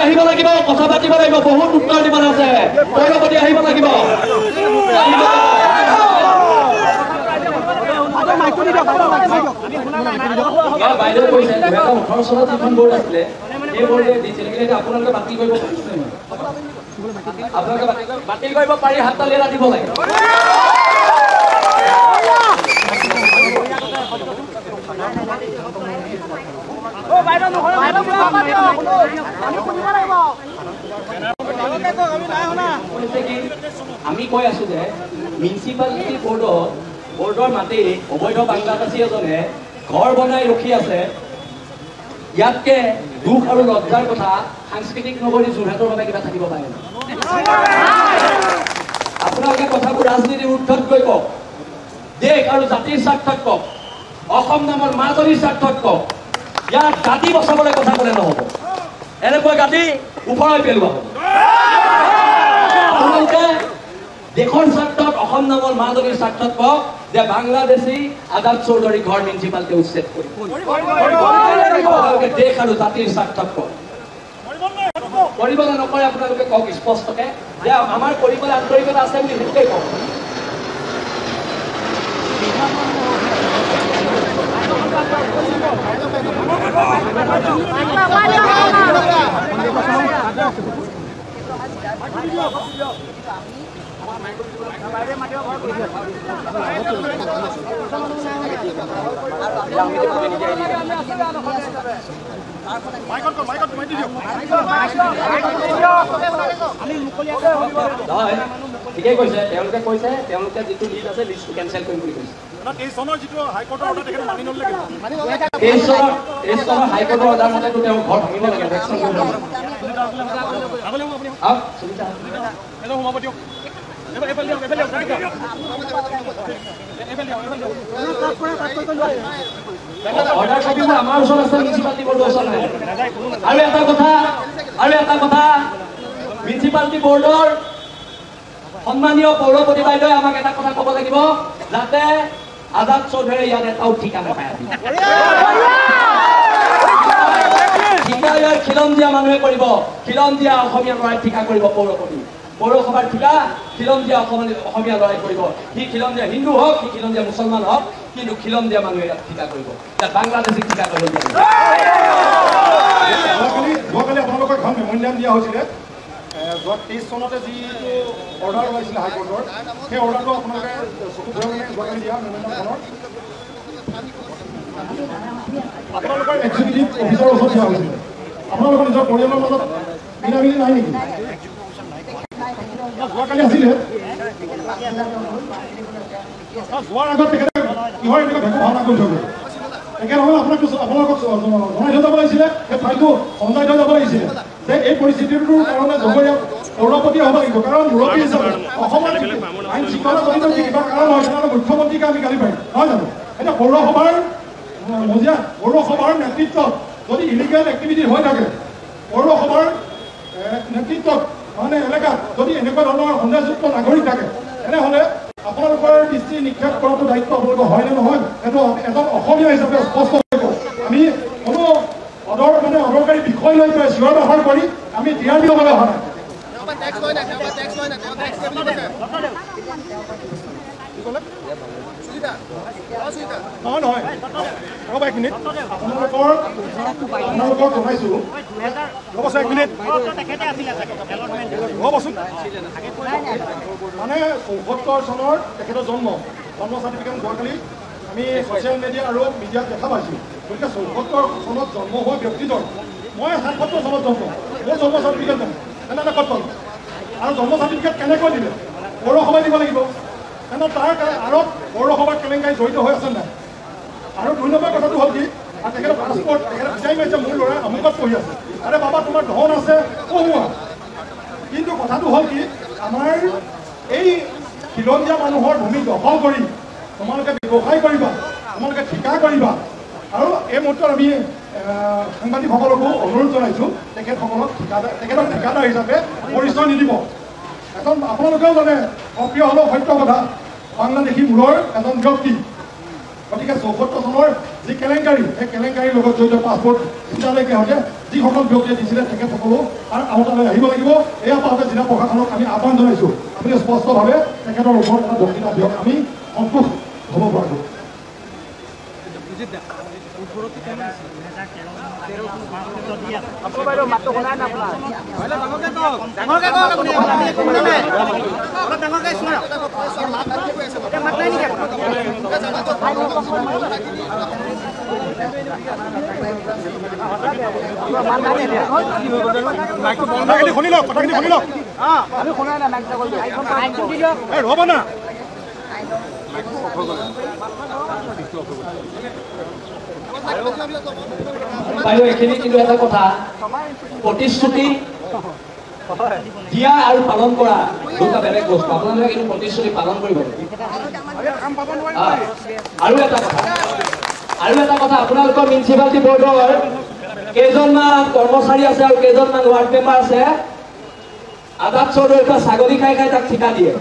আহিব লাগিব কথা পাতিব লাগিব বহুত উত্তৰ দিব আছে পৌৰপতি আহিব লাগিব বাইদেউ কৈছে 2018 চনত যিখন বোৰ্ড আছিলে এই বোৰ্ডে দিছিল কিন্তু আপোনালোকে বাতিল কৰিব আপোনালোকে বাতিল কৰিব পাৰি হাত তালি এটা দিব লাগে আমি কৈ আছো যে মিউনিচিপালিটি বোৰ্ডৰ মাটি অবৈধ বাংলাদেশী এজনে ঘৰ বনাই ৰখি আছে ইয়াতকে দুখ আৰু লজ্জাৰ কথা সাংস্কৃতিক নগৰী যোৰহাটৰ বাবে কিবা থাকিব পাৰে আপোনালোকে কথাবোৰ ৰাজনীতিৰ ঊৰ্ধত গৈ কওক দেশ আৰু জাতিৰ স্বাৰ্থত কওক অসম নামৰ মাজনীৰ স্বাৰ্থত কওক ইয়াত জাতি বচাবলৈ কথা ক'লে নহ'ব এনেকৈ গাঁতি ওপৰাই পেলোৱা হ'ব আপোনালোকে দেশৰ স্বাৰ্থত অসম নামৰ মাজনীৰ স্বাৰ্থত কওক যে বাংলাদেশী আজাদ চৌধুৰী ঘৰ মিউনিচিপালিটি উচ্ছেদ কৰিব দেশ আৰু জাতিৰ স্বাৰ্থত কওক কৰিবলৈ নকৰে আপোনালোকে কওক স্পষ্টকে যে আমাৰ কৰিবলৈ আন্তৰিকতা আছে বুলি সেইটোৱে কওক ঠিকে কৈছে তেওঁলোকে কৈছে তেওঁলোকে যিটো লিষ্ট আছে লিষ্টটো কেনচেল কৰিম বুলি কৈছে হাইকোৰ্টৰ অৰ্ডাৰ মতেতো তেওঁ ঘৰ ভাঙিব লাগে ভেকচিন কৰিব অৰ্ডাৰ থাকিব আমাৰ ওচৰত আছে মিউনিচিপালিটি বৰ্ডৰ ওচৰত নাই আৰু এটা কথা মিউনিচিপালিটি বৰ্ডৰ সম্মানীয় পৌৰপতি বাইদেৱে আমাক এটা কথা ক'ব লাগিব যাতে আজাদ চৌধুৰীয়ে ইয়াত এটাও ঠিকা নাপায় ঠিকা ইয়াৰ খিলঞ্জীয়া মানুহে কৰিব খিলঞ্জীয়া অসমীয়া ল'ৰাই ঠিকা কৰিব পৌৰপতি পৌৰসভাৰ ঠিকা খিলঞ্জীয়া অসমীয়া ল'ৰাই কৰিব সি খিলঞ্জীয়া হিন্দু হওক সি খিলঞ্জীয়া মুছলমান হওক কিন্তু খিলঞ্জীয়া মানুহে ইয়াত ঠিকা কৰিব ইয়াত বাংলাদেশীক ঠিকা কৰিব যোৱাকালি আপোনালোকৰ এখন মেমৰিয়েল দিয়া হৈছিলে 23 চনতে যিটো অৰ্ডাৰ ওলাইছিলে হাইকোৰ্টৰ সেই অৰ্ডাৰটো আপোনালোকে চকু ফুৰাবলৈ যোৱাকালি দিয়া মেমৰিয়েলখনৰ আপোনালোকৰ এক্সিকিউটিভ অফিচাৰৰ ওচৰত দিয়া হৈছিলে আপোনালোকৰ নিজৰ পৰিয়ালৰ মাজত মিলামিলি নাই নেকি যোৱাকালি আছিলে যোৱাৰ আগত তেখেতে কিহৰ এনেকুৱা ভেকু ভাওনা কৰি থৈ গ'ল তেখেত নহ'লে আপোনালোকক জনাই থৈ যাব লাগিছিলে সেই ফাইলটো সঞ্চয় থৈ যাব লাগিছিলে যে এই পৰিস্থিতিটোৰ কাৰণে জগৰীয়া পৌৰপতি হ'ব লাগিব কাৰণ মুৰব্বী হিচাপে অসমৰ আইন শৃংখলা জনিত যি কিবা কাৰণ হয় তেনেহ'লে মুখ্যমন্ত্ৰীকে আমি গালি পাৰিম নহয় জানো এতিয়া পৌৰসভাৰ নেতৃত্বত যদি ইলিগেল এক্টিভিটি হৈ থাকে পৌৰসভাৰ নেতৃত্বত মানে এলেকাত যদি এনেকুৱা ধৰণৰ সন্দেহযুক্ত নাগৰিক থাকে তেনেহ'লে আপোনালোকৰ দৃষ্টি নিক্ষেপ কৰাটো দায়িত্ব আপোনালোকৰ হয়নে নহয় সেইটো এজন অসমীয়া হিচাপে স্পষ্ট আমি কোনো অদৰকাৰী বিষয় লৈ পেলাই চিঞৰ বাখৰ কৰি আমি টিআৰ দিবলৈ অহা নাই নহয় ৰ'ব এক মিনিট আপোনালোকক জনাইছোঁ ৰ'বচোন এক মিনিট ৰ'বচোন মানে 74 চনৰ তেখেতৰ জন্ম চাৰ্টিফিকেট যোৱাকালি আমি ছ'চিয়েল মিডিয়া আৰু মিডিয়াত দেখা পাইছোঁ গতিকে 74 চনত জন্ম হোৱা ব্যক্তিজন মই 77 চনত জন্ম মোৰ জন্ম চাৰ্টিফিকেট নাই তেনেহ'লে ক'ত পালোঁ আৰু জন্ম চাৰ্টিফিকেট কেনেকৈ দিলে পৌৰসভাই দিব লাগিব তেনে তাৰ আঁৰত পৌৰসভাৰ কেলেংকাৰী জড়িত হৈ আছে নাই আৰু 2 নম্বৰ কথাটো হ'ল কি তেখেতৰ পাছপৰ্ট তেখেতে বিচাৰি মাৰিছে মোৰ ল'ৰাই আমুকত পঢ়ি আছে আৰে বাবা তোমাৰ ধন আছে পঢ়োৱা কিন্তু কথাটো হ'ল কি আমাৰ এই খিলঞ্জীয়া মানুহৰ ভূমি দখল কৰি তোমালোকে ব্যৱসায় কৰিবা তোমালোকে ঠিকা কৰিবা আৰু এই মুহূৰ্তত আমি সাংবাদিকসকলকো অনুৰোধ জনাইছোঁ তেখেতসকলক তেখেতক ঠিকাদাৰ হিচাপে পৰিচয় নিদিব এখন আপোনালোকেও জানে অপ্ৰিয় হ'লেও সত্য কথা বাংলাদেশী মূলৰ এজন ব্যক্তি গতিকে 74 চনৰ যি কেলেংকাৰী সেই কেলেংকাৰীৰ লগত জড়িত পাছপৰ্ট চিন্তালৈকে হৈছে যিসকল ব্যক্তিয়ে দিছিলে তেখেতসকলো আৰু আওতালৈ আহিব লাগিব। এয়া পাওঁতে জিলা প্ৰশাসনক আমি আহ্বান জনাইছোঁ, আপুনি স্পষ্টভাৱে তেখেতৰ ওপৰত এটা বক্তৃতা দিয়ক, আমি সন্তোষ হ'ব পৰাকৈ। বাইদেউ এইখিনি কিন্তু এটা কথা, প্ৰতিশ্ৰুতি দিয়া আৰু পালন কৰা দুটা বেলেগ বস্তু। আপোনালোকে কিন্তু প্ৰতিশ্ৰুতি পালন কৰিব। আৰু এটা কথা আপোনালোকৰ মিউনিচিপালিটি বৰ্ডৰ কেইজনমান কৰ্মচাৰী আছে আৰু কেইজনমান ৱাৰ্ড মেম্বাৰ আছে, আজাদ চৌধুৰীৰ পৰা ছাগলী খাই খাই তাক ঠিকা দিয়ে।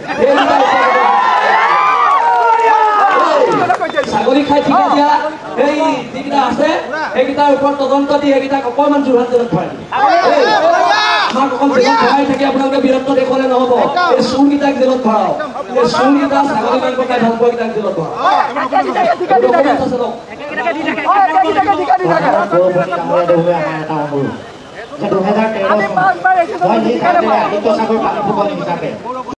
ছাগলী খাই ঠিকা দিয়া সেই যিকেইটা আছে সেইকেইটাৰ ওপৰত তদন্ত দি সেইকেইটাক অকণমান যোৰহাট জেলত ভৰাই দিয়ে। আমাক অকল জেলত ভৰাই থাকি আপোনালোকে বীৰত্ব দেখুৱালে নহ'ব। এই চোৰকেইটাক জেলত ভৰাওক, এই চোৰকেইটা ছাগলী মাংস খাই ভাল পোৱা কেইটাক জেলত ভৰাওক। আছে